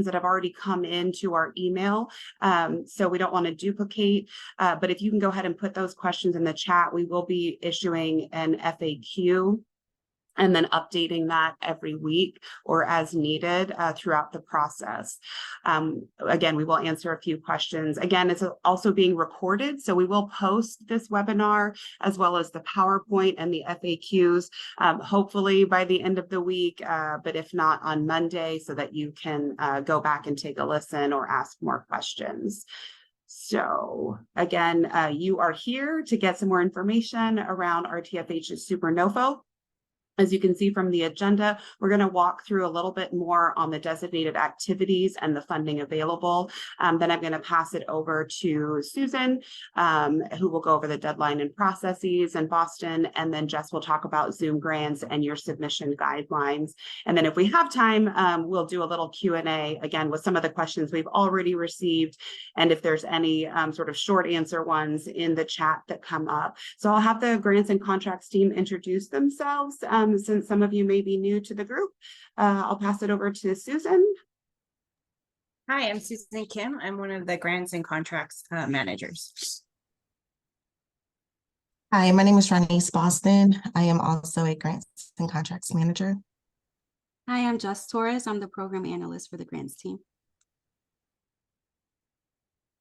that have already come into our email, so we don't want to duplicate, but if you can go ahead and put those questions in the chat, we will be issuing an FAQ and then updating that every week or as needed throughout the process. Again, we will answer a few questions. Again, it's also being recorded, so we will post this webinar as well as the PowerPoint and the FAQs, hopefully by the end of the week, but if not on Monday, so that you can go back and take a listen or ask more questions. So again, you are here to get some more information around RTFH's Super NOFO. As you can see from the agenda, we're going to walk through a little bit more on the designated activities and the funding available. Then I'm going to pass it over to Susan, who will go over the deadline and processes in Boston. And then Jess will talk about Zoom grants and your submission guidelines. And then if we have time, we'll do a little Q&A again with some of the questions we've already received. And if there's any sort of short answer ones in the chat that come up. So I'll have the grants and contracts team introduce themselves. Since some of you may be new to the group, I'll pass it over to Susan. Hi, I'm Susan Kim. I'm one of the grants and contracts managers. Hi, my name is Ranice Boston. I am also a grants and contracts manager. Hi, I'm Jess Torres. I'm the program analyst for the grants team.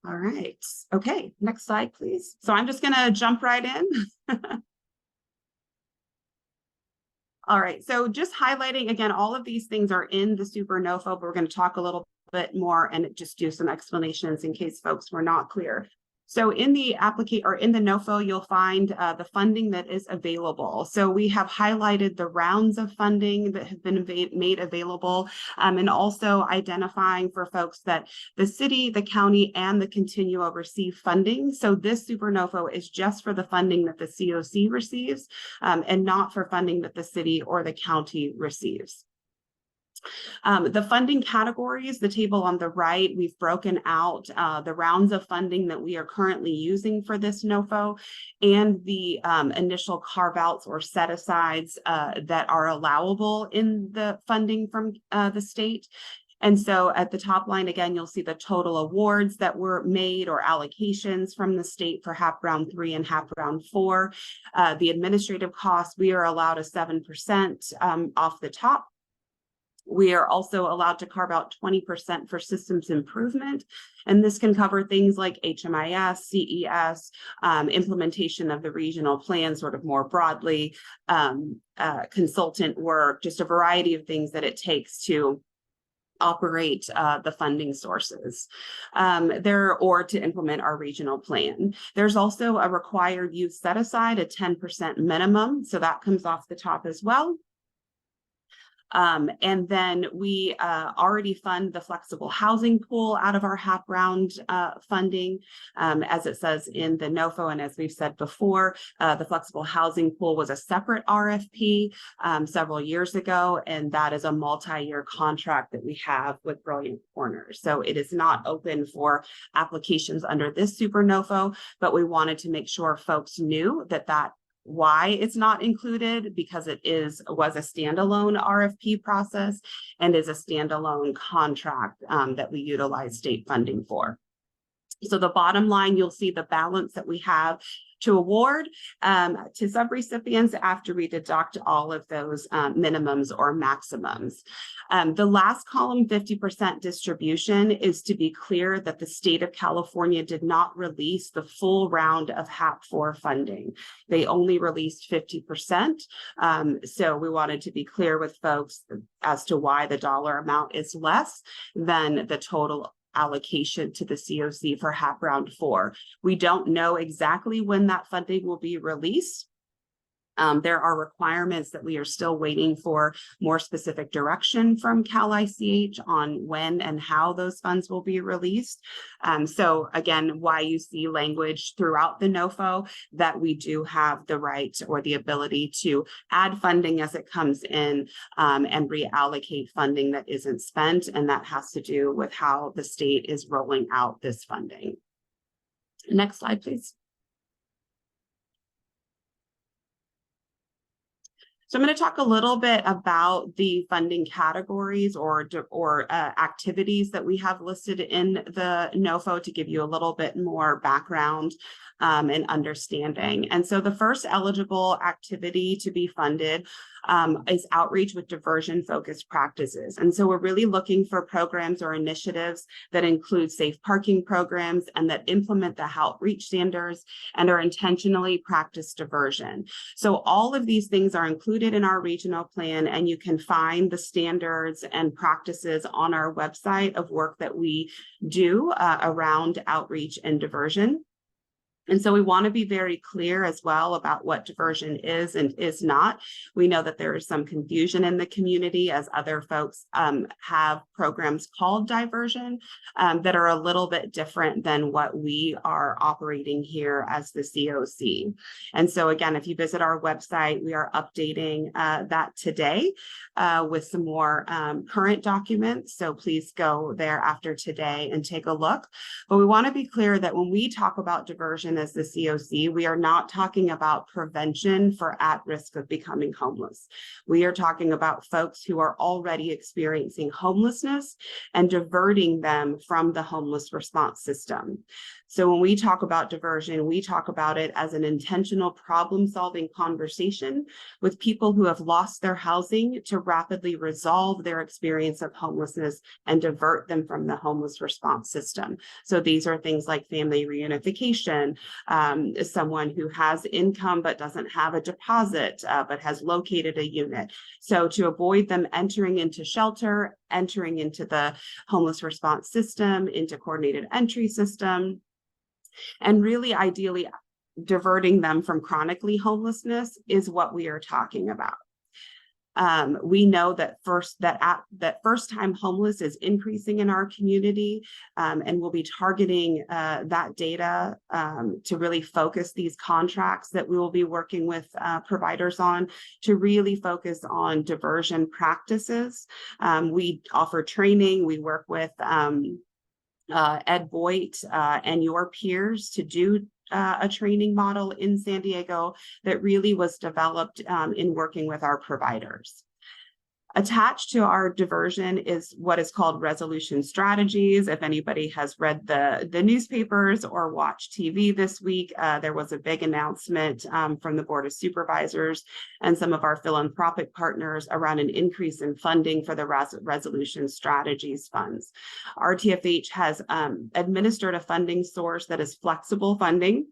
All right. Okay, next slide, please. So I'm just going to jump right in. All right, so just highlighting again, all of these things are in the Super NOFO, but we're going to talk a little bit more and just do some explanations in case folks were not clear. So in the NOFO, you'll find the funding that is available. So we have highlighted the rounds of funding that have been made available, and also identifying for folks that the city, the county, and the continuo receive funding. So this Super NOFO is just for the funding that the COC receives, and not for funding that the city or the county receives. The funding categories, the table on the right, we've broken out the rounds of funding that we are currently using for this NOFO and the initial carve-outs or set-asides that are allowable in the funding from the state. And so at the top line, again, you'll see the total awards that were made or allocations from the state for HAP round 3 and HAP round 4. The administrative costs, we are allowed a 7% off the top. We are also allowed to carve out 20% for systems improvement, and this can cover things like HMIS, CES, implementation of the regional plan sort of more broadly, consultant work, just a variety of things that it takes to operate the funding sources or to implement our regional plan. There's also a required use set aside, a 10% minimum, so that comes off the top as well. And then we already fund the flexible housing pool out of our HAP round funding, as it says in the NOFO. And as we've said before, the flexible housing pool was a separate RFP several years ago, and that is a multi-year contract that we have with Brilliant Corners. So it is not open for applications under this Super NOFO, but we wanted to make sure folks knew that why it's not included, because it was a standalone RFP process and is a standalone contract that we utilize state funding for. So the bottom line, you'll see the balance that we have to award to subrecipients after we deduct all of those minimums or maximums. The last column, 50% distribution, is to be clear that the state of California did not release the full round of HAP 4 funding. They only released 50%. So we wanted to be clear with folks as to why the dollar amount is less than the total allocation to the COC for HAP round 4. We don't know exactly when that funding will be released. There are requirements that we are still waiting for more specific direction from Cal ICH on when and how those funds will be released. So again, why you see language throughout the NOFO that we do have the right or the ability to add funding as it comes in and reallocate funding that isn't spent. And that has to do with how the state is rolling out this funding. Next slide, please. So I'm going to talk a little bit about the funding categories or activities that we have listed in the NOFO to give you a little bit more background and understanding. And so the first eligible activity to be funded is outreach with diversion-focused practices. And so we're really looking for programs or initiatives that include safe parking programs and that implement the outreach standards and are intentionally practice diversion. So all of these things are included in our regional plan, and you can find the standards and practices on our website of work that we do around outreach and diversion. And so we want to be very clear as well about what diversion is and is not. We know that there is some confusion in the community as other folks have programs called diversion that are a little bit different than what we are operating here as the COC. And so again, if you visit our website, we are updating that today with some more current documents. So please go there after today and take a look. But we want to be clear that when we talk about diversion as the COC, we are not talking about prevention for at risk of becoming homeless. We are talking about folks who are already experiencing homelessness and diverting them from the homeless response system. So when we talk about diversion, we talk about it as an intentional problem-solving conversation with people who have lost their housing to rapidly resolve their experience of homelessness and divert them from the homeless response system. So these are things like family reunification, someone who has income but doesn't have a deposit, but has located a unit. So to avoid them entering into shelter, entering into the homeless response system, into coordinated entry system, and really ideally diverting them from chronically homelessness is what we are talking about. We know that first-time homeless is increasing in our community, and we'll be targeting that data to really focus these contracts that we will be working with providers on to really focus on diversion practices. We offer training. We work with Ed Voigt and your peers to do a training model in San Diego that really was developed in working with our providers. Attached to our diversion is what is called resolution strategies. If anybody has read the newspapers or watched TV this week, there was a big announcement from the Board of Supervisors and some of our philanthropic partners around an increase in funding for the resolution strategies funds. RTFH has administered a funding source that is flexible funding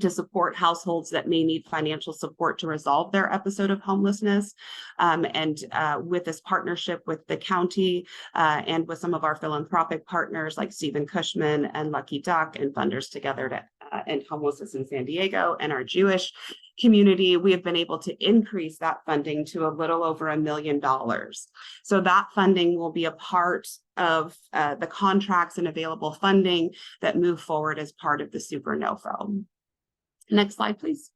to support households that may need financial support to resolve their episode of homelessness. With this partnership with the county and with some of our philanthropic partners like Stephen Cushman and Lucky Duck and Funders Together to End Homelessness in San Diego and our Jewish community, we have been able to increase that funding to a little over $1 million. So that funding will be a part of the contracts and available funding that move forward as part of the Super NOFO. Next slide, please.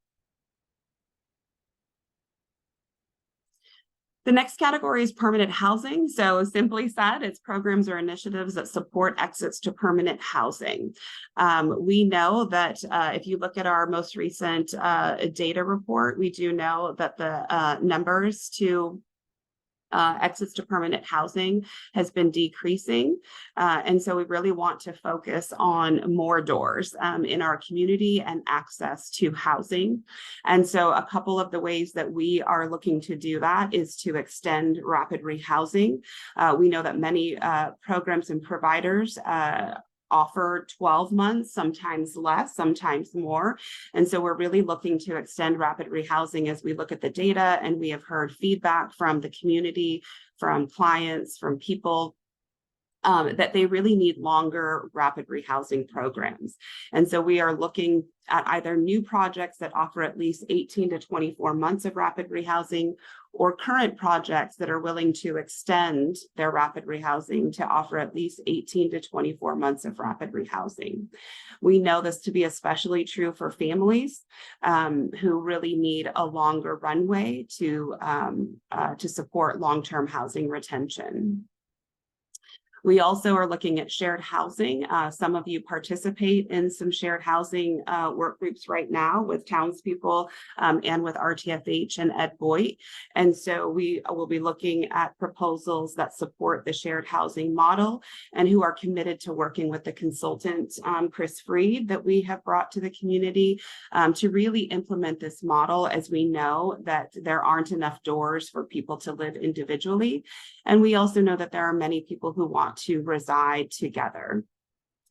The next category is permanent housing. So simply said, it's programs or initiatives that support exits to permanent housing. We know that if you look at our most recent data report, we do know that the numbers to exits to permanent housing has been decreasing. And so we really want to focus on more doors in our community and access to housing. And so a couple of the ways that we are looking to do that is to extend rapid rehousing. We know that many programs and providers offer 12 months, sometimes less, sometimes more. And so we're really looking to extend rapid rehousing as we look at the data, and we have heard feedback from the community, from clients, from people that they really need longer rapid rehousing programs. And so we are looking at either new projects that offer at least 18 to 24 months of rapid rehousing, or current projects that are willing to extend their rapid rehousing to offer at least 18 to 24 months of rapid rehousing. We know this to be especially true for families who really need a longer runway to support long-term housing retention. We also are looking at shared housing. Some of you participate in some shared housing work groups right now with townspeople and with RTFH and Ed Boyd. And so we will be looking at proposals that support the shared housing model and who are committed to working with the consultant, Chris Freed, that we have brought to the community to really implement this model, as we know that there aren't enough doors for people to live individually. And we also know that there are many people who want to reside together.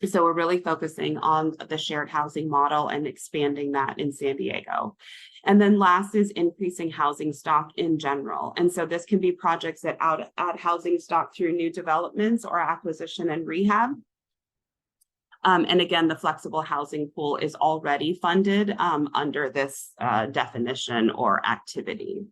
So we're really focusing on the shared housing model and expanding that in San Diego. And then last is increasing housing stock in general. And so this can be projects that add housing stock through new developments or acquisition and rehab. And again, the flexible housing pool is already funded under this definition or activity.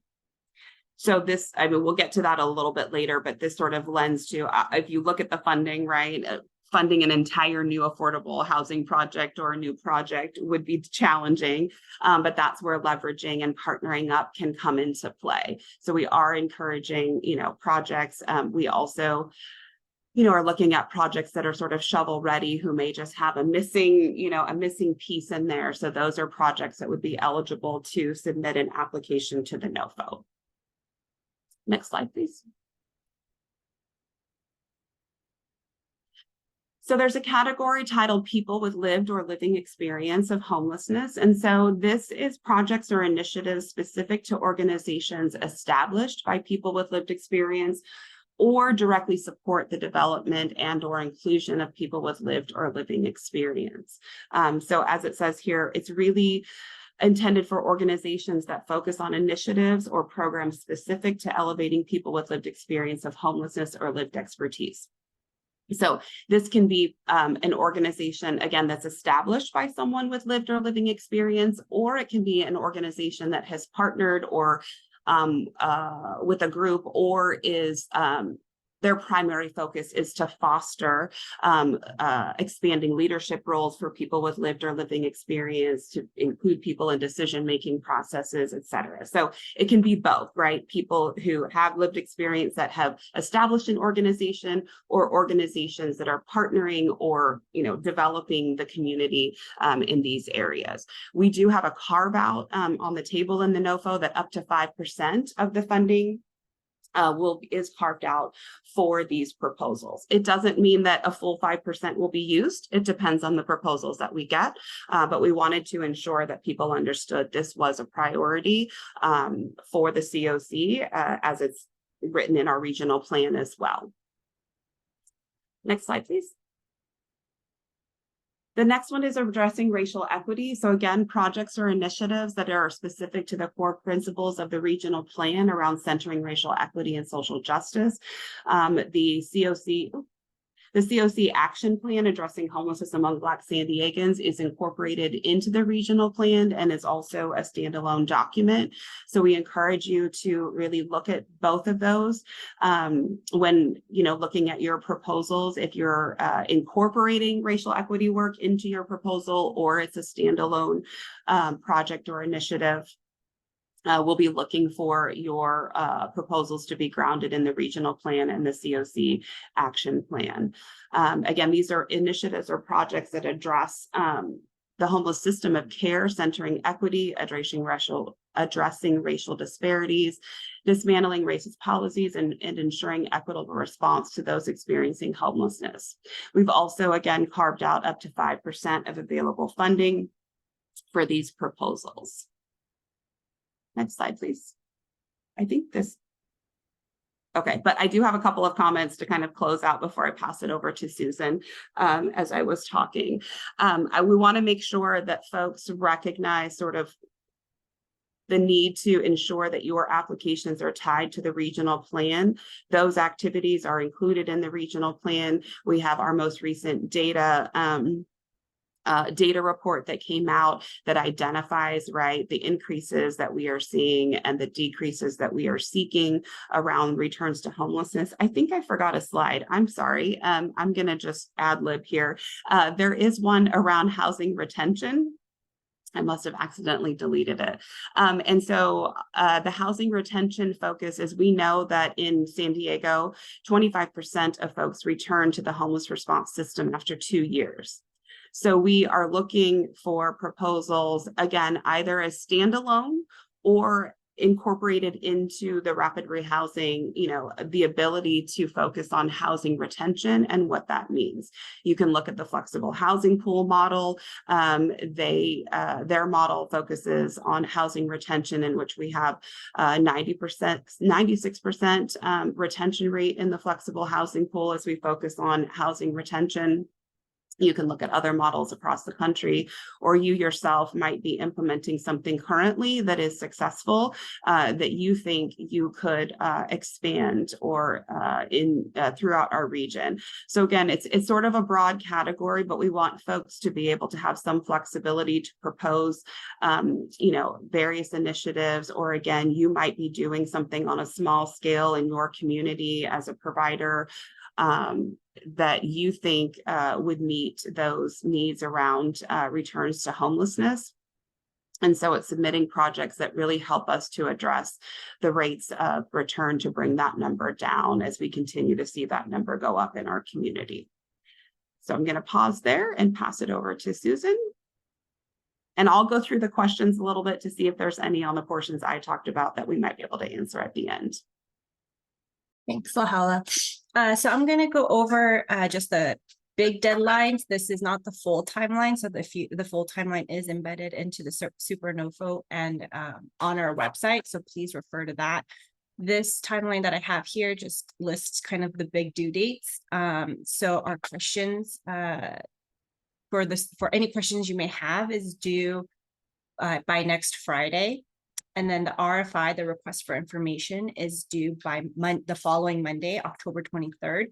So this, I mean, we'll get to that a little bit later, but this sort of lends to, if you look at the funding, right, funding an entire new affordable housing project or a new project would be challenging, but that's where leveraging and partnering up can come into play. So we are encouraging, projects. We also, are looking at projects that are sort of shovel ready, who may just have a missing piece in there. So those are projects that would be eligible to submit an application to the NOFO. Next slide, please. So there's a category titled People with Lived or Living Experience of Homelessness. And so this is projects or initiatives specific to organizations established by people with lived experience or directly support the development and or inclusion of people with lived or living experience. So as it says here, it's really intended for organizations that focus on initiatives or programs specific to elevating people with lived experience of homelessness or lived expertise. So this can be an organization, again, that's established by someone with lived or living experience, or it can be an organization that has partnered or with a group, or is their primary focus is to foster expanding leadership roles for people with lived or living experience, to include people in decision-making processes, et cetera. So it can be both, right? People who have lived experience that have established an organization, or organizations that are partnering or, developing the community in these areas. We do have a carve out on the table in the NOFO that up to 5% of the funding is carved out for these proposals. It doesn't mean that a full 5% will be used. It depends on the proposals that we get, but we wanted to ensure that people understood this was a priority for the COC as it's written in our regional plan as well. Next slide, please. The next one is addressing racial equity. So again, projects or initiatives that are specific to the core principles of the regional plan around centering racial equity and social justice. The COC action plan addressing homelessness among Black San Diegans is incorporated into the regional plan and is also a standalone document. So we encourage you to really look at both of those when looking at your proposals. If you're incorporating racial equity work into your proposal, or it's a standalone project or initiative, we'll be looking for your proposals to be grounded in the regional plan and the COC action plan. Again, these are initiatives or projects that address the homeless system of care, centering equity, addressing racial disparities, dismantling racist policies, and ensuring equitable response to those experiencing homelessness. We've also, again, carved out up to 5% of available funding for these proposals. Next slide, please. I think this, okay, but I do have a couple of comments to kind of close out before I pass it over to Susan as I was talking. We want to make sure that folks recognize sort of the need to ensure that your applications are tied to the regional plan. Those activities are included in the regional plan. We have our most recent data report that came out that identifies, right, the increases that we are seeing and the decreases that we are seeking around returns to homelessness. I think I forgot a slide. I'm sorry. I'm going to just ad lib here. There is one around housing retention. I must have accidentally deleted it. And so the housing retention focus is, we know that in San Diego, 25% of folks return to the homeless response system after 2 years. So we are looking for proposals, again, either as standalone or incorporated into the rapid rehousing, the ability to focus on housing retention and what that means. You can look at the flexible housing pool model. Their model focuses on housing retention, in which we have 90%, 96% retention rate in the flexible housing pool as we focus on housing retention. You can look at other models across the country, or you yourself might be implementing something currently that is successful that you think you could expand or throughout our region. So again, it's sort of a broad category, but we want folks to be able to have some flexibility to propose, various initiatives, or again, you might be doing something on a small scale in your community as a provider that you think would meet those needs around returns to homelessness. And so it's submitting projects that really help us to address the rates of return to bring that number down as we continue to see that number go up in our community. So I'm going to pause there and pass it over to Susan. And I'll go through the questions a little bit to see if there's any on the portions I talked about that we might be able to answer at the end. Thanks, Lahala. So I'm going to go over just the big deadlines. This is not the full timeline. So the full timeline is embedded into the Super NOFO and on our website. So please refer to that. This timeline that I have here just lists kind of the big due dates. So our questions for any questions you may have is due by next Friday. And then the RFI, the request for information, is due by the following Monday, October 23rd.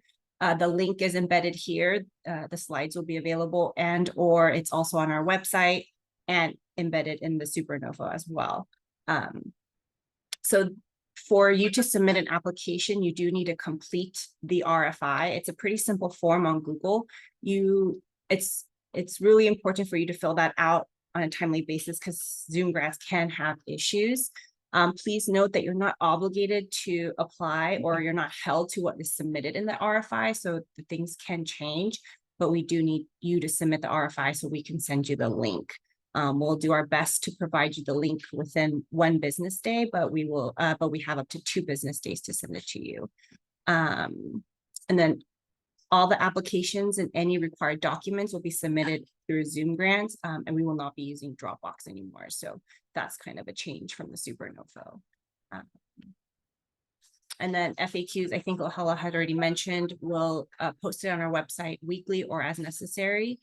The link is embedded here. The slides will be available, or it's also on our website and embedded in the Super NOFO as well. So for you to submit an application, you do need to complete the RFI. It's a pretty simple form on Google. It's really important for you to fill that out on a timely basis, because Zoom grants can have issues. Please note that you're not obligated to apply, or you're not held to what is submitted in the RFI. So the things can change, but we do need you to submit the RFI so we can send you the link. We'll do our best to provide you the link within 1 business day, but we have up to 2 business days to send it to you. And then all the applications and any required documents will be submitted through Zoom grants, and we will not be using Dropbox anymore. So that's kind of a change from the Super NOFO. And then FAQs, I think Lahala had already mentioned, we'll post it on our website weekly or as necessary.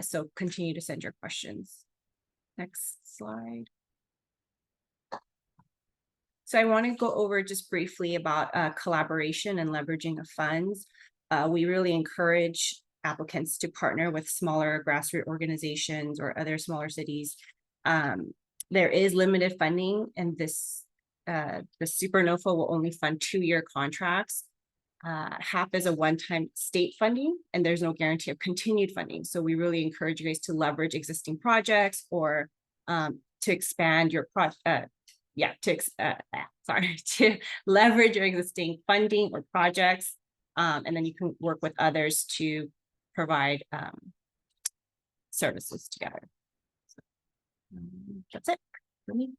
So continue to send your questions. Next slide. So I want to go over just briefly about collaboration and leveraging of funds. We really encourage applicants to partner with smaller grassroots organizations or other smaller cities. There is limited funding, and the Super NOFO will only fund 2-year contracts. HAP is a one-time state funding, and there's no guarantee of continued funding. So we really encourage you guys to leverage existing projects, or to expand your to leverage your existing funding or projects. And then you can work with others to provide services together. So, that's it for me.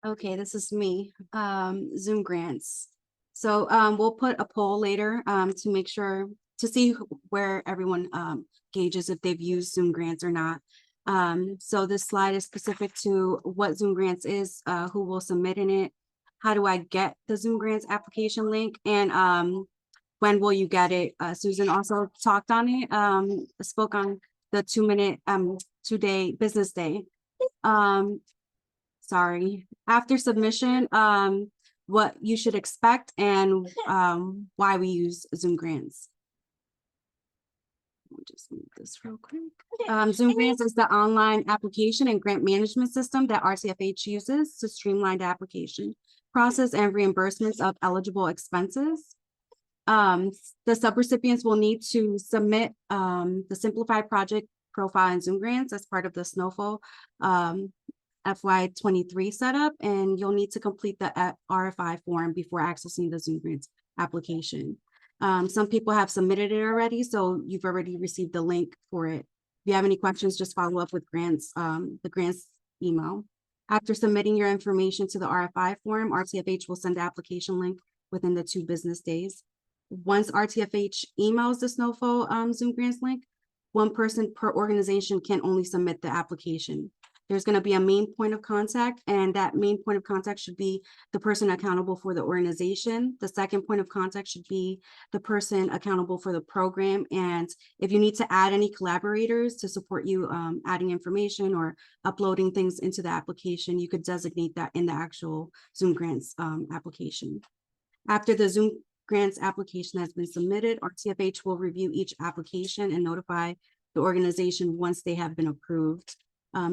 Okay, this is me, Zoom grants. So we'll put a poll later to make sure to see where everyone gauges if they've used Zoom grants or not. So this slide is specific to what Zoom grants is, who will submit in it, how do I get the Zoom grants application link, and when will you get it? Susan also talked on it, spoke on the 2-minute, 2-day business day. Sorry, after submission, what you should expect and why we use Zoom grants. Let me just move this real quick. Zoom grants is the online application and grant management system that RTFH uses to streamline the application process and reimbursements of eligible expenses. The subrecipients will need to submit the simplified project profile and Zoom grants as part of the SNOFO FY23 setup, and you'll need to complete the RFI form before accessing the Zoom grants application. Some people have submitted it already, so you've already received the link for it. If you have any questions, just follow up with the grants email. After submitting your information to the RFI form, RTFH will send the application link within the 2 business days. Once RTFH emails the SNOFO Zoom grants link, 1 person per organization can only submit the application. There's going to be a main point of contact, and that main point of contact should be the person accountable for the organization. The second point of contact should be the person accountable for the program. And if you need to add any collaborators to support you adding information or uploading things into the application, you could designate that in the actual Zoom grants application. After the Zoom grants application has been submitted, RTFH will review each application and notify the organization once they have been approved.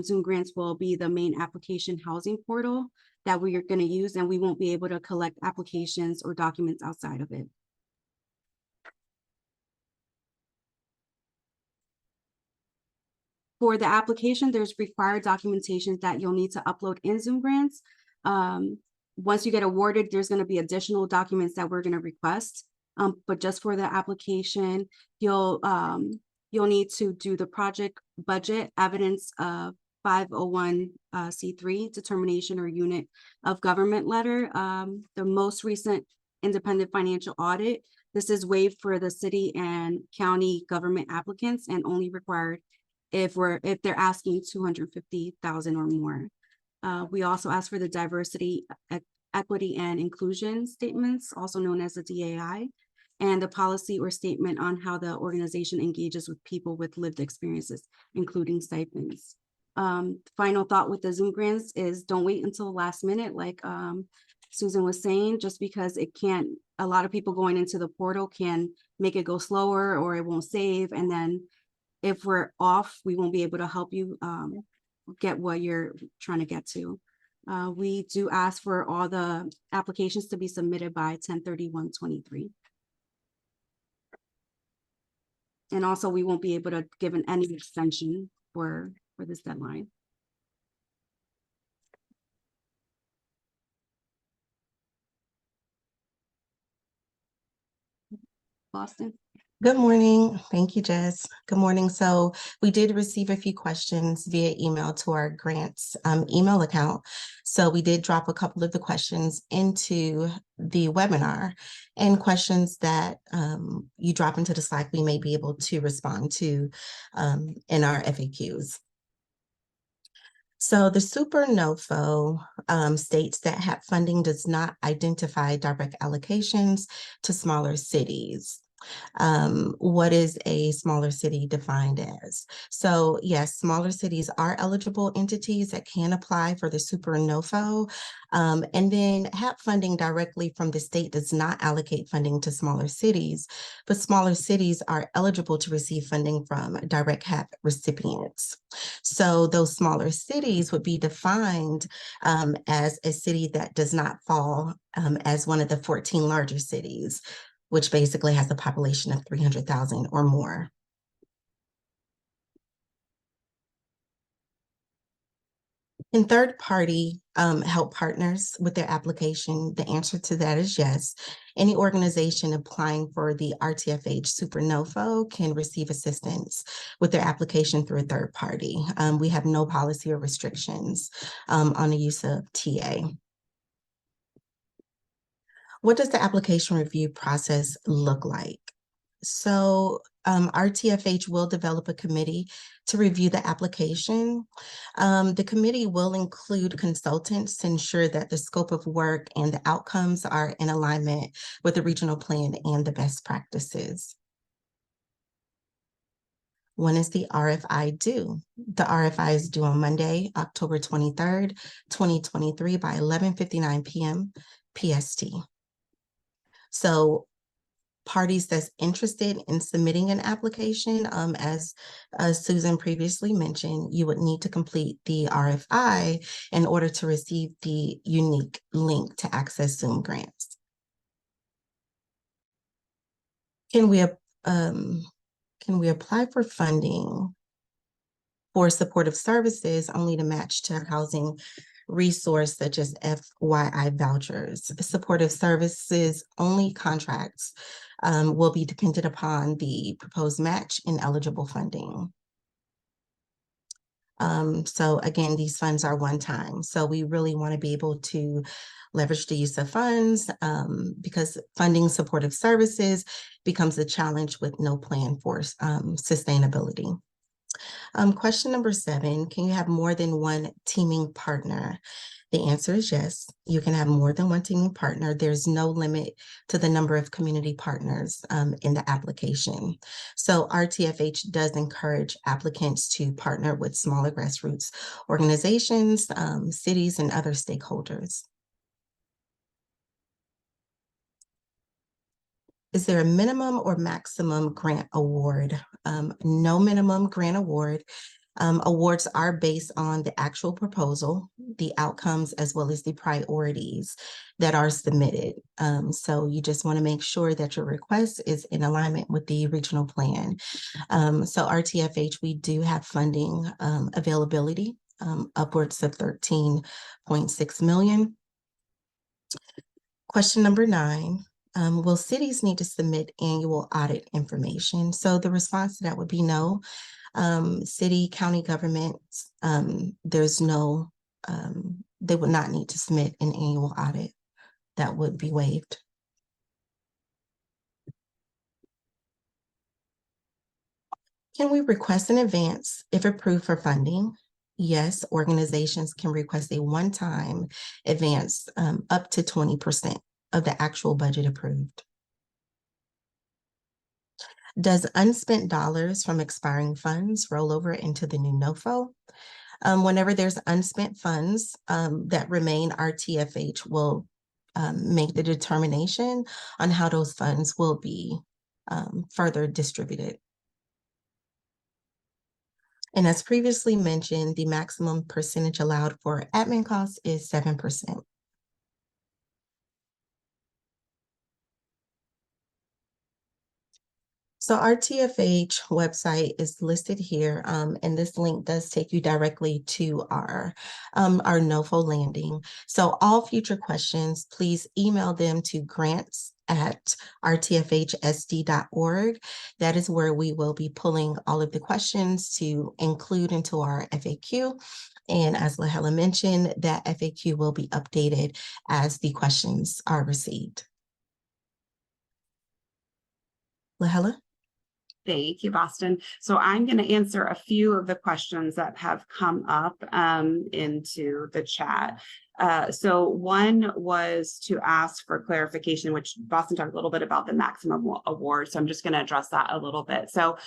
Zoom grants will be the main application housing portal that we are going to use, and we won't be able to collect applications or documents outside of it. For the application, there's required documentation that you'll need to upload in Zoom grants. Once you get awarded, there's going to be additional documents that we're going to request. But just for the application, you'll need to do the project budget, evidence of 501c3 determination or unit of government letter, the most recent independent financial audit. This is waived for the city and county government applicants and only required if they're asking 250,000 or more. We also ask for the diversity, equity, and inclusion statements, also known as the DAI, and the policy or statement on how the organization engages with people with lived experiences, including stipends. Final thought with the Zoom grants is don't wait until the last minute, like Susan was saying, just because a lot of people going into the portal can make it go slower or it won't save. And then if we're off, we won't be able to help you get what you're trying to get to. We do ask for all the applications to be submitted by 10/31/23. And also we won't be able to give any extension for this deadline. Boston. Good morning. Thank you, Jess. Good morning. So we did receive a few questions via email to our grants email account. So we did drop a couple of the questions into the webinar, and questions that you drop into the Slack, we may be able to respond to in our FAQs. So the SuperNOFO states that HAP funding does not identify direct allocations to smaller cities. What is a smaller city defined as? So yes, smaller cities are eligible entities that can apply for the SuperNOFO. And then HAP funding directly from the state does not allocate funding to smaller cities, but smaller cities are eligible to receive funding from direct HAP recipients. So those smaller cities would be defined as a city that does not fall as one of the 14 larger cities, which basically has a population of 300,000 or more. And third-party help partners with their application, the answer to that is yes. Any organization applying for the RTFH SuperNOFO can receive assistance with their application through a third party. We have no policy or restrictions on the use of TA. What does the application review process look like? So RTFH will develop a committee to review the application. The committee will include consultants to ensure that the scope of work and the outcomes are in alignment with the regional plan and the best practices. When is the RFI due? The RFI is due on Monday, October 23rd, 2023 by 11:59 p.m. PST. So parties that's interested in submitting an application, as Susan previously mentioned, you would need to complete the RFI in order to receive the unique link to access Zoom grants. Can we, can we apply for funding for supportive services only to match to housing resource such as FYI vouchers? Supportive services only contracts will be dependent upon the proposed match in eligible funding. So again, these funds are one time. So we really want to be able to leverage the use of funds because funding supportive services becomes a challenge with no plan for sustainability. Question number 7, can you have more than one teaming partner? The answer is yes, you can have more than one teaming partner. There's no limit to the number of community partners in the application. So RTFH does encourage applicants to partner with smaller grassroots organizations, cities, and other stakeholders. Is there a minimum or maximum grant award? No minimum grant award. Awards are based on the actual proposal, the outcomes, as well as the priorities that are submitted. So you just want to make sure that your request is in alignment with the regional plan. So RTFH, we do have funding availability, upwards of 13.6 million. Question number 9. Will cities need to submit annual audit information? So the response to that would be no. City, county governments, there's no, they would not need to submit an annual audit. That would be waived. Can we request an advance if approved for funding? Yes, organizations can request a one-time advance up to 20% of the actual budget approved. Does unspent dollars from expiring funds roll over into the new NOFO? Whenever there's unspent funds that remain, RTFH will make the determination on how those funds will be further distributed. And as previously mentioned, the maximum percentage allowed for admin costs is 7%. So our TFH website is listed here, and this link does take you directly to our NOFO landing. So all future questions, please email them to grants@rtfhsd.org. That is where we will be pulling all of the questions to include into our FAQ. And as Lahela mentioned, that FAQ will be updated as the questions are received. Lahela? Thank you, Boston. So I'm going to answer a few of the questions that have come up into the chat. So one was to ask for clarification, which Boston talked a little bit about the maximum award. So I'm just going to address that a little bit. So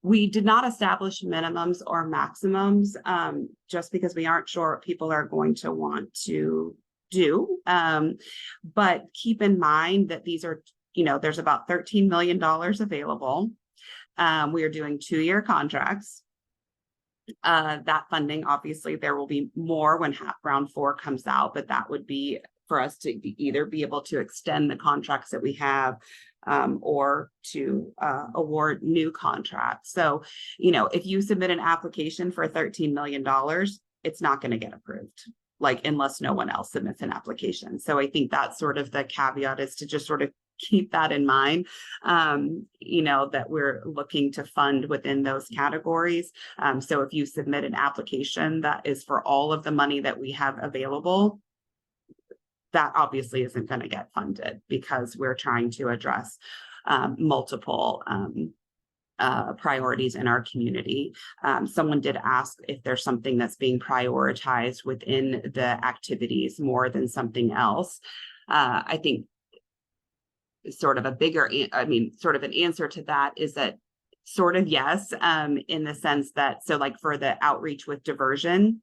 we did not establish minimums or maximums just because we aren't sure what people are going to want to do. But keep in mind that these are, there's about $13 million available. We are doing 2-year contracts. That funding, obviously, there will be more when round 4 comes out, but that would be for us to either be able to extend the contracts that we have or to award new contracts. So, if you submit an application for $13 million, it's not going to get approved, unless no one else submits an application. So I think that's sort of the caveat, is to just sort of keep that in mind, that we're looking to fund within those categories. So if you submit an application that is for all of the money that we have available, that obviously isn't going to get funded because we're trying to address multiple priorities in our community. Someone did ask if there's something that's being prioritized within the activities more than something else. I think sort of an answer to that is that sort of yes, in the sense that, so for the outreach with diversion,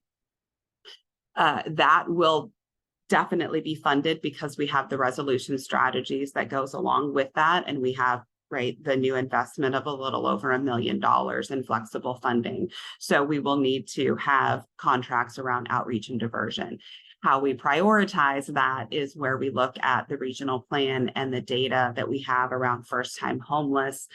that will definitely be funded because we have the resolution strategies that goes along with that. And we have, the new investment of a little over $1 million in flexible funding. So we will need to have contracts around outreach and diversion. how we prioritize that is where we look at the regional plan and the data that we have around first-time homeless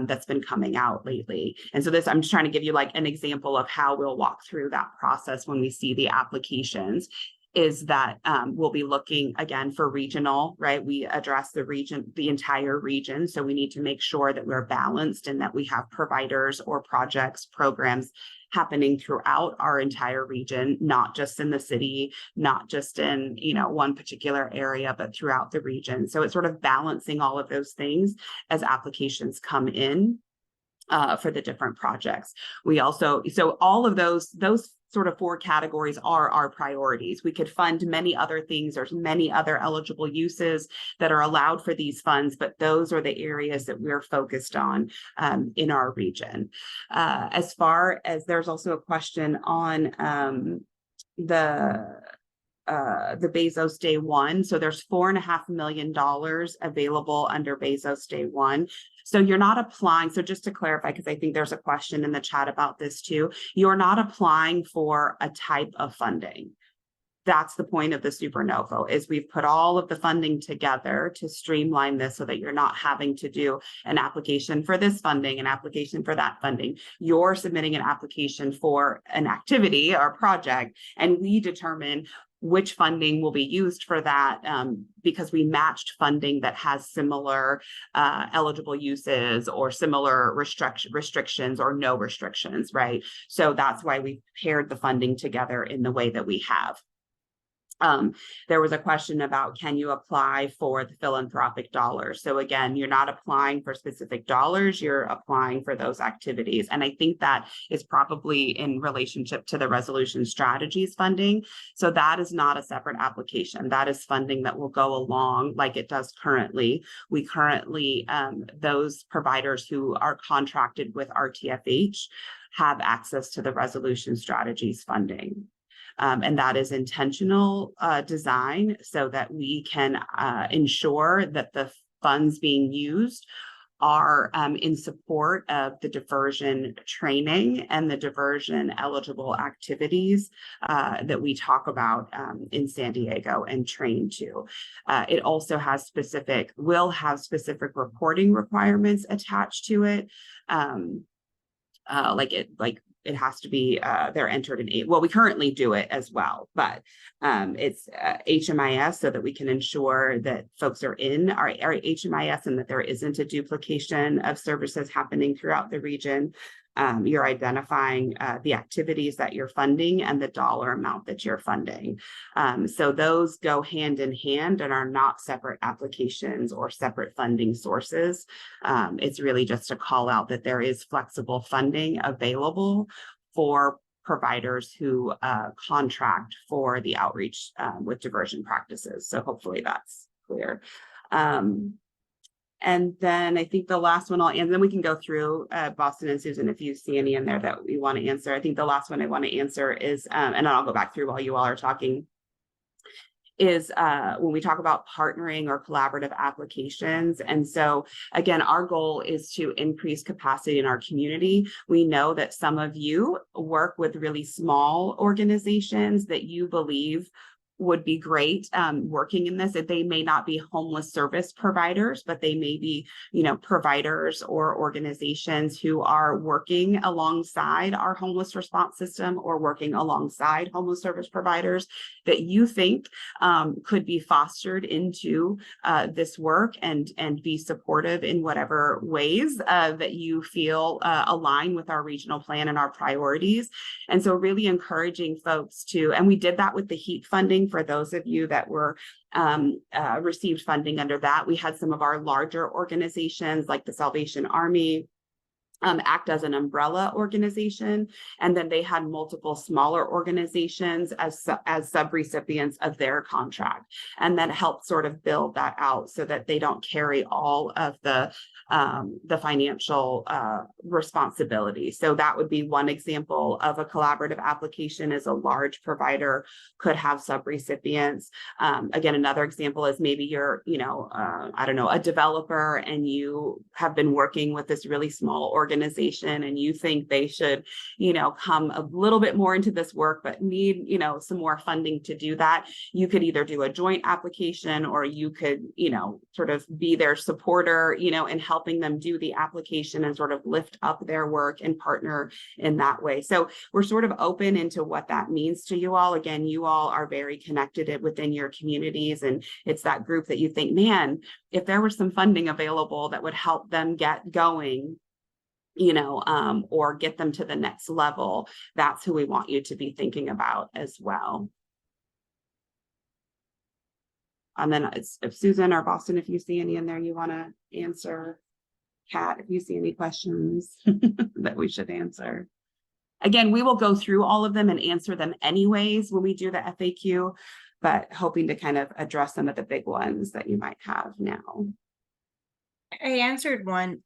that's been coming out lately. And so I'm just trying to give you like an example of how we'll walk through that process when we see the applications. Is that we'll be looking again for regional, right? We address the region, the entire region. So we need to make sure that we're balanced and that we have providers or projects, programs happening throughout our entire region, not just in the city, not just in, you know, one particular area, but throughout the region. So it's sort of balancing all of those things as applications come in for the different projects. We also, so all of those sort of 4 categories are our priorities. We could fund many other things. There's many other eligible uses that are allowed for these funds, but those are the areas that we're focused on in our region. As far as there's also a question on the Bezos Day 1. So there's $4.5 million available under Bezos Day 1. So you're not applying. So just to clarify, because I think there's a question in the chat about this too, you're not applying for a type of funding. That's the point of the SuperNOFO, is we've put all of the funding together to streamline this so that you're not having to do an application for this funding, an application for that funding. You're submitting an application for an activity or project, and we determine which funding will be used for that because we matched funding that has similar eligible uses or similar restrictions or no restrictions, right? So that's why we paired the funding together in the way that we have. There was a question about, can you apply for the philanthropic dollars? So again, you're not applying for specific dollars, you're applying for those activities. And I think that is probably in relationship to the resolution strategies funding. So that is not a separate application. That is funding that will go along like it does currently. We currently, those providers who are contracted with RTFH have access to the resolution strategies funding. And that is intentional design so that we can ensure that the funds being used are in support of the diversion training and the diversion eligible activities that we talk about in San Diego and train to. It also has will have specific reporting requirements attached to it. It has to be, they're entered in, well, we currently do it as well, but it's HMIS so that we can ensure that folks are in our HMIS and that there isn't a duplication of services happening throughout the region. You're identifying the activities that you're funding and the dollar amount that you're funding. So those go hand in hand and are not separate applications or separate funding sources. It's really just a call out that there is flexible funding available for providers who contract for the outreach with diversion practices. So hopefully that's clear. And then I think the last one and then we can go through Boston and Susan if you see any in there that we want to answer. I think the last one I want to answer is, and I'll go back through while you all are talking, is when we talk about partnering or collaborative applications. And so again, our goal is to increase capacity in our community. We know that some of you work with really small organizations that you believe would be great working in this. They may not be homeless service providers, but they may be, providers or organizations who are working alongside our homeless response system or working alongside homeless service providers that you think could be fostered into this work and be supportive in whatever ways that you feel align with our regional plan and our priorities. And so really encouraging folks to, and we did that with the HEAP funding. For those of you that were received funding under that, we had some of our larger organizations like the Salvation Army act as an umbrella organization, and then they had multiple smaller organizations as sub-recipients of their contract, and that helped sort of build that out so that they don't carry all of the financial responsibility. So that would be one example of a collaborative application, is a large provider could have sub-recipients. Again, another example is maybe you're, a developer and you have been working with this really small organization organization and you think they should, you know, come a little bit more into this work, but need, you know, some more funding to do that, you could either do a joint application or you could, you know, sort of be their supporter, you know, in helping them do the application and sort of lift up their work and partner in that way. So we're sort of open into what that means to you all. Again, you all are very connected within your communities, and it's that group that you think, man, if there was some funding available that would help them get going, you know, or get them to the next level, that's who we want you to be thinking about as well. And then if Susan or Boston, if you see any in there you want to answer. Kat, if you see any questions that we should answer. Again, we will go through all of them and answer them anyways when we do the FAQ, but hoping to kind of address some of the big ones that you might have now. I answered one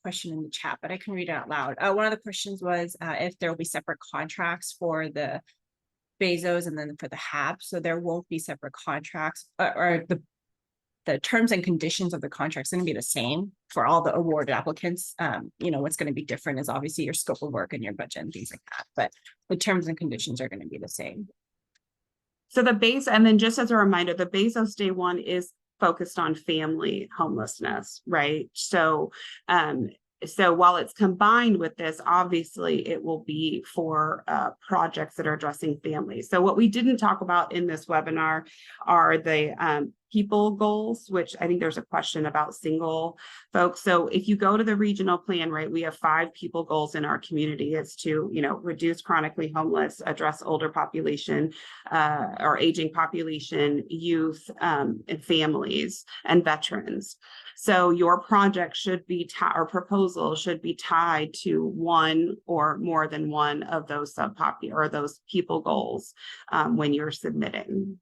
question in the chat, but I can read it out loud. One of the questions was if there will be separate contracts for the Bezos and then for the HAB. So there won't be separate contracts, or the terms and conditions of the contracts going to be the same for all the award applicants. You know, what's going to be different is obviously your scope of work and your budget and things like that, but the terms and conditions are going to be the same. So the base, and then just as a reminder, the Bezos Day One is focused on family homelessness, right? So so while it's combined with this, obviously it will be for projects that are addressing families. So what we didn't talk about in this webinar are the people goals, which I think there's a question about single folks. So if you go to the regional plan, right, we have 5 people goals in our community. It's to, you know, reduce chronically homeless, address older population or aging population, youth, and families and veterans. So your project should be or proposal should be tied to one or more than one of those or those people goals when you're submitting.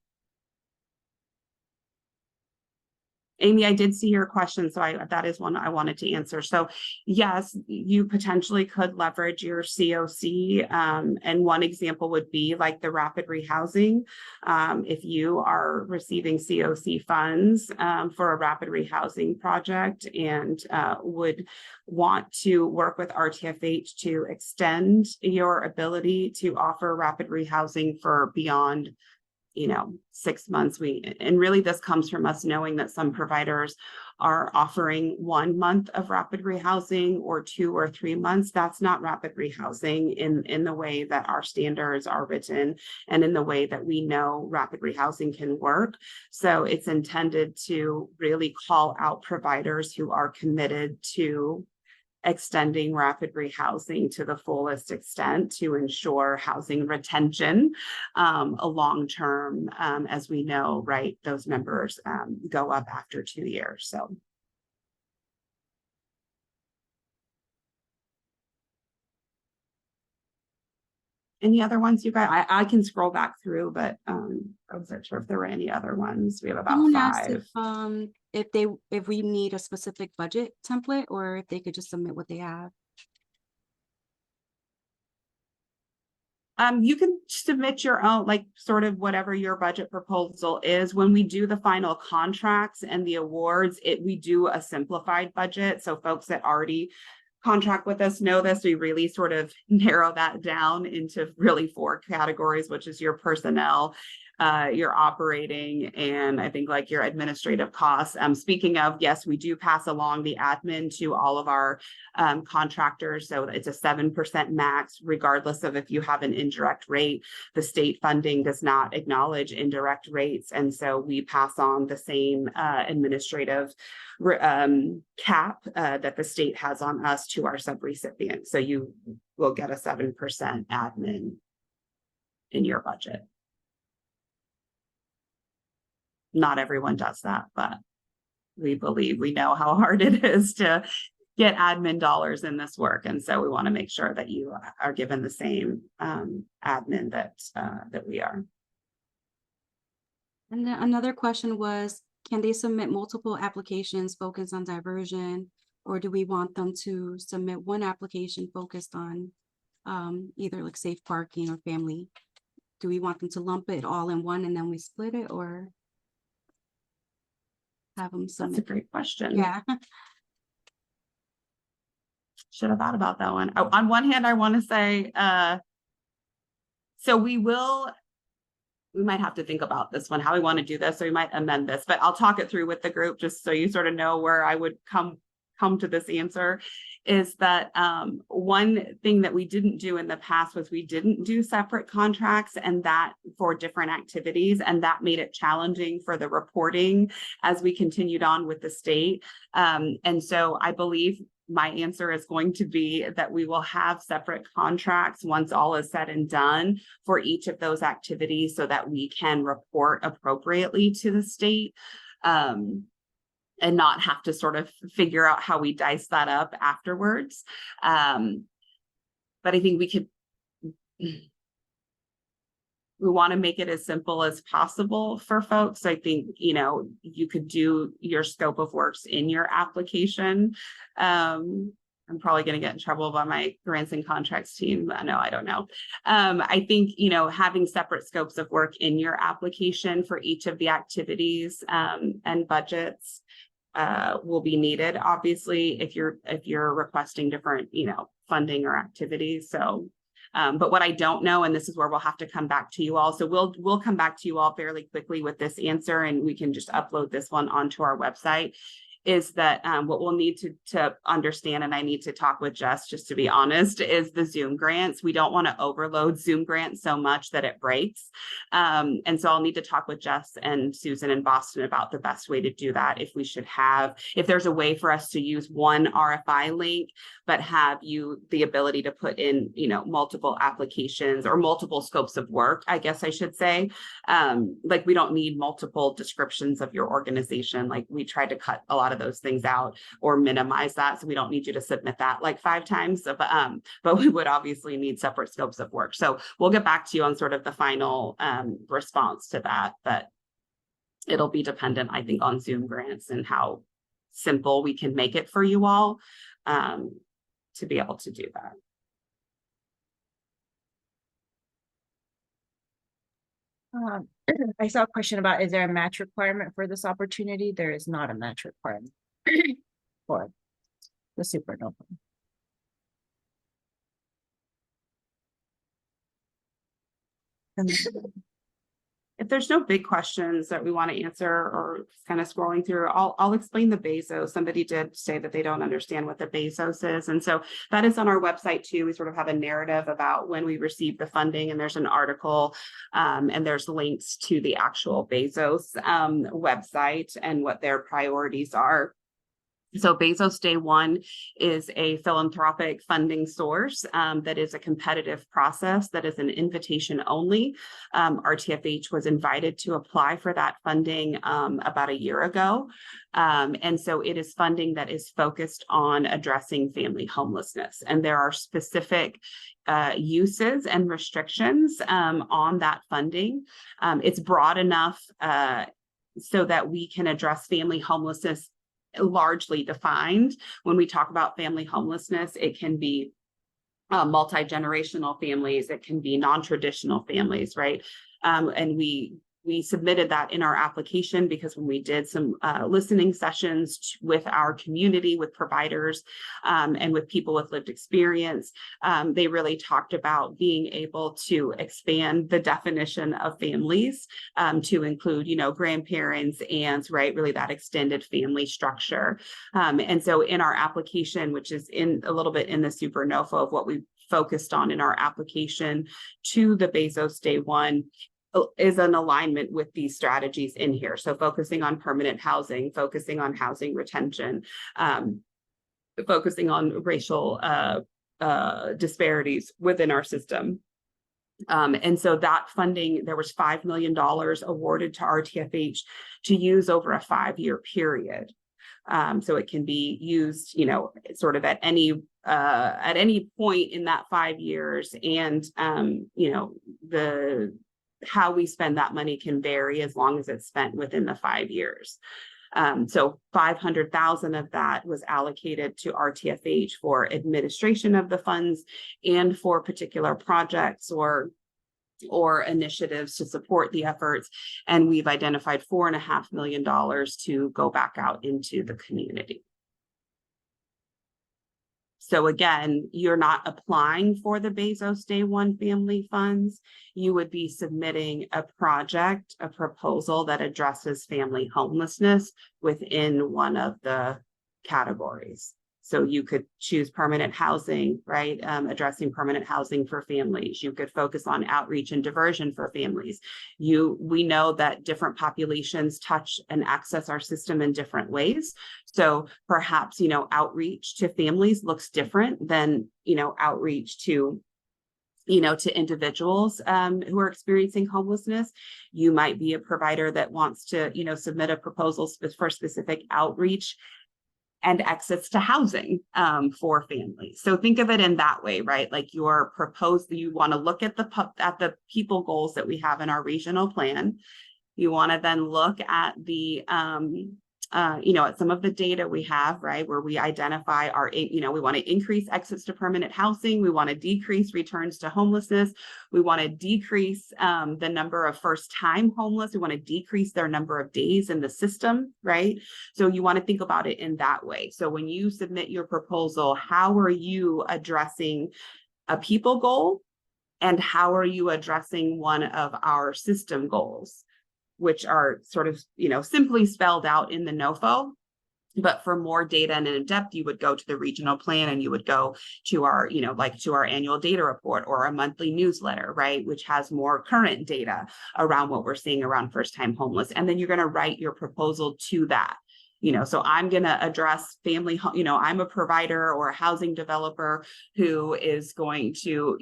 Amy, I did see your question, so that is one I wanted to answer. So yes, you potentially could leverage your COC, and one example would be like the rapid rehousing. If you are receiving COC funds for a rapid rehousing project and would want to work with RTFH to extend your ability to offer rapid rehousing for beyond, you know, 6 months, and really this comes from us knowing that some providers are offering 1 month of rapid rehousing or 2 or 3 months. That's not rapid rehousing in the way that our standards are written and in the way that we know rapid rehousing can work. So it's intended to really call out providers who are committed to extending rapid rehousing to the fullest extent to ensure housing retention a long term. As we know, right, those numbers go up after 2 years. So any other ones you guys? I can scroll back through, but I wasn't sure if there were any other ones. We have about Someone 5. Asked if we need a specific budget template or if they could just submit what they have. You can submit your own, like sort of whatever your budget proposal is. When we do the final contracts and the awards, we do a simplified budget. So folks that already contract with us know this. We really sort of narrow that down into really 4 categories, which is your personnel, your operating, and I think like your administrative costs. Speaking of, yes, we do pass along the admin to all of our contractors. So it's a 7% max, regardless of if you have an indirect rate. The state funding does not acknowledge indirect rates. And so we pass on the same administrative cap that the state has on us to our subrecipients. So you will get a 7% admin in your budget. Not everyone does that, but we believe we know how hard it is to get admin dollars in this work. And so we want to make sure that you are given the same admin that we are. And then another question was, can they submit multiple applications focused on diversion, or do we want them to submit one application focused on either like safe parking or family? Do we want them to lump it all in one and then we split it, or have them submit? That's a great question. Yeah. should have thought about that one. Oh, on one hand, I want to say, so we might have to think about this one, how we want to do this, so we might amend this, but I'll talk it through with the group just so you sort of know where I would come to this answer. Is that one thing that we didn't do in the past was we didn't do separate contracts, and that for different activities, and that made it challenging for the reporting as we continued on with the state. And so I believe my answer is going to be that we will have separate contracts once all is said and done for each of those activities so that we can report appropriately to the state. And not have to sort of figure out how we dice that up afterwards. But I think we want to make it as simple as possible for folks. I think, you know, you could do your scope of works in your application. I'm probably going to get in trouble by my grants and contracts team. No, I don't know. I think, you know, having separate scopes of work in your application for each of the activities and budgets will be needed, obviously, if you're requesting different, you know, funding or activities. So, but what I don't know, and this is where we'll have to come back to you all. So we'll come back to you all fairly quickly with this answer, and we can just upload this one onto our website. Is that what we'll need to understand, and I need to talk with Jess, just to be honest, is the Zoom grants. We don't want to overload Zoom grants so much that it breaks. And so I'll need to talk with Jess and Susan in Boston about the best way to do that. If there's a way for us to use one RFI link, but have you the ability to put in, you know, multiple applications or multiple scopes of work, I guess I should say. Like, we don't need multiple descriptions of your organization. Like, we tried to cut a lot of those things out or minimize that, so we don't need you to submit that like 5 times. So, but we would obviously need separate scopes of work. So we'll get back to you on sort of the final response to that, but it'll be dependent, I think, on Zoom grants and how simple we can make it for you all to be able to do that. I saw a question about, is there a match requirement for this opportunity? There is not a match requirement for the supernova. If there's no big questions that we want to answer or kind of scrolling through, I'll explain the Bezos. Somebody did say that they don't understand what the Bezos is. And so that is on our website too. We sort of have a narrative about when we received the funding, and there's an article and there's links to the actual Bezos website and what their priorities are. So Bezos Day One is a philanthropic funding source that is a competitive process that is an invitation only. RTFH was invited to apply for that funding about a year ago. And so it is funding that is focused on addressing family homelessness. And there are specific uses and restrictions on that funding. It's broad enough so that we can address family homelessness largely defined. When we talk about family homelessness, it can be multi-generational families, it can be non-traditional families, right? And we submitted that in our application because when we did some listening sessions with our community, with providers and with people with lived experience, they really talked about being able to expand the definition of families to include, you know, grandparents, aunts, right? Really that extended family structure. And so in our application, which is in a little bit in the SNOFO of what we focused on in our application to the Bezos Day One, is an alignment with these strategies in here. So focusing on permanent housing, focusing on housing retention, focusing on racial disparities within our system. And so that funding, there was $5 million awarded to RTFH to use over a 5-year period. So it can be used, you know, sort of at any point in that 5 years. And, you know, how we spend that money can vary as long as it's spent within the 5 years. So 500,000 of that was allocated to RTFH for administration of the funds and for particular projects or initiatives to support the efforts. And we've identified $4.5 million to go back out into the community. So again, you're not applying for the Bezos Day One family funds. You would be submitting a project, a proposal that addresses family homelessness within one of the categories. So you could choose permanent housing, right? Addressing permanent housing for families. You could focus on outreach and diversion for families. We know that different populations touch and access our system in different ways. So perhaps, outreach to families looks different than, outreach to individuals who are experiencing homelessness. You might be a provider that wants to, submit a proposal for specific outreach and access to housing for families. So think of it in that way, right? Like you want to look at the people goals that we have in our regional plan. You want to then look at the at some of the data we have, right, where we identify we want to increase exits to permanent housing. We want to decrease returns to homelessness. We want to decrease the number of first-time homeless. We want to decrease their number of days in the system, right? So you want to think about it in that way. So when you submit your proposal, how are you addressing a people goal? And how are you addressing one of our system goals, which are sort of, simply spelled out in the NOFO. But for more data and in depth, you would go to the regional plan and you would go to our, to our annual data report or a monthly newsletter, right? Which has more current data around what we're seeing around first-time homeless. And then you're going to write your proposal to that. So I'm going to address family, I'm a provider or a housing developer who is going to,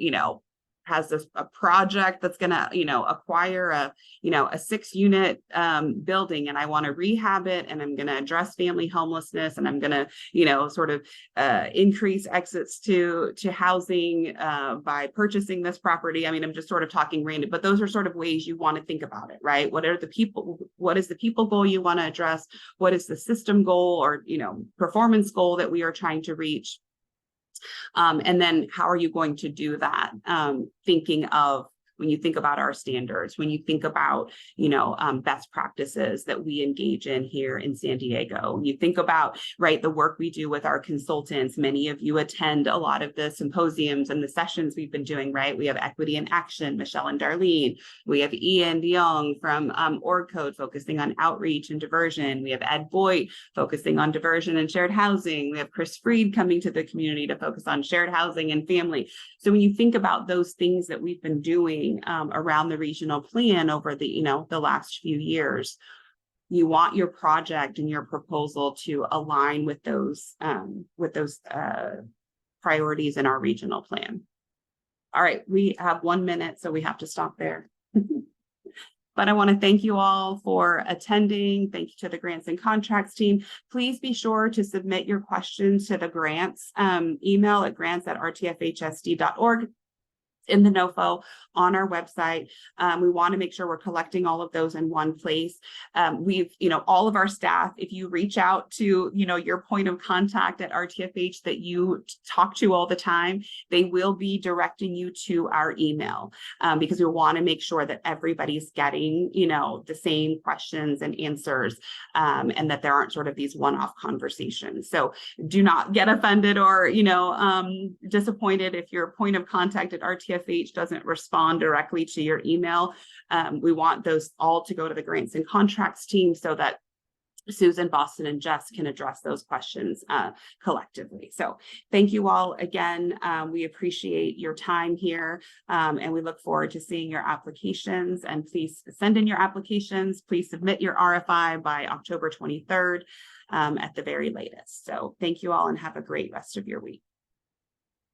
has a project that's going to, acquire a 6-unit building, and I want to rehab it, and I'm going to address family homelessness, and I'm going to, sort of increase exits to housing by purchasing this property. I mean, I'm just sort of talking random, but those are sort of ways you want to think about it, right? What is the people goal you want to address? What is the system goal or, performance goal that we are trying to reach? And then how are you going to do that? Thinking of when you think about our standards, when you think about, best practices that we engage in here in San Diego, when you think about, right, the work we do with our consultants. Many of you attend a lot of the symposiums and the sessions we've been doing, right? We have Equity in Action, Michelle and Darlene. We have Ian DeYoung from Org Code focusing on outreach and diversion. We have Ed Boyd focusing on diversion and shared housing. We have Chris Freed coming to the community to focus on shared housing and family. So when you think about those things that we've been doing around the regional plan over the last few years, you want your project and your proposal to align with those priorities in our regional plan. All right, we have 1 minute, so we have to stop there. But I want to thank you all for attending. Thank you to the grants and contracts team. Please be sure to submit your questions to the grants email at grants@rtfhsd.org. in the NOFO on our website. We want to make sure we're collecting all of those in one place. We've, all of our staff, if you reach out to, your point of contact at RTFH that you talk to all the time, they will be directing you to our email because we want to make sure that everybody's getting, the same questions and answers and that there aren't sort of these one-off conversations. So do not get offended or, disappointed if your point of contact at RTFH doesn't respond directly to your email. We want those all to go to the grants and contracts team so that Susan, Boston, and Jess can address those questions collectively. So thank you all again. We appreciate your time here and we look forward to seeing your applications, and please send in your applications. Please submit your RFI by October 23rd at the very latest. So thank you all and have a great rest of your week.